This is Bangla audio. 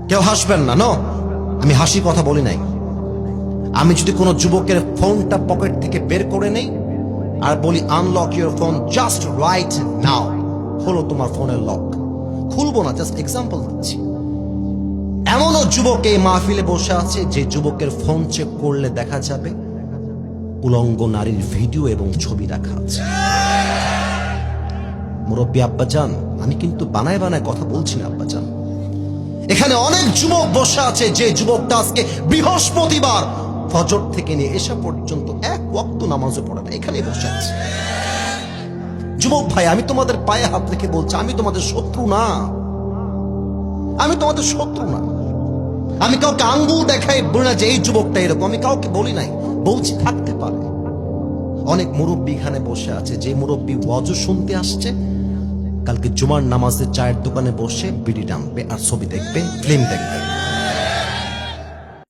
কেউ হাসবেন না, নো, আমি হাসি কথা বলি নাই। আমি যদি কোনো যুবকের ফোনটা পকেট থেকে বের করে নেই আর বলি unlock your phone just right now, হলো তোমার ফোনের লক, খুলবো না, জাস্ট এক্সাম্পল দিচ্ছি। এমনও যুবক এই মাহফিলে বসে আছে যে যুবকের ফোন চেক করলে দেখা যাবে উলঙ্গ নারীর ভিডিও এবং ছবি রাখা আছে। মুরব্বী আব্বাজান, আমি কিন্তু বানায় বানায় কথা বলছি না আব্বাজান। এখানে অনেক যুবক বসে আছে যে যুবকটা আজকে বৃহস্পতিবার ফজর থেকে নিয়ে এসা পর্যন্ত এক ওয়াক্ত নামাজও পড়ে না, এখানেই বসে আছে। যুবক ভাই, আমি তোমাদের পায়ে হাত রেখে বলছি, আমি তোমাদের শত্রু না, আমি তোমাদের শত্রু না। আমি কাউকে আঙ্গুল দেখাই বলি না যে এই যুবকটা এরকম, আমি কাউকে বলি নাই, বলছি থাকতে পারে। অনেক মুরব্বী এখানে বসে আছে, যে মুরব্বী ওয়াজ শুনতে আসছে, কালকে জুমার নামাজে চায়ের দোকানে বসে বিড়ি টানবে আর ছবি দেখবে, ফিল্ম দেখবে।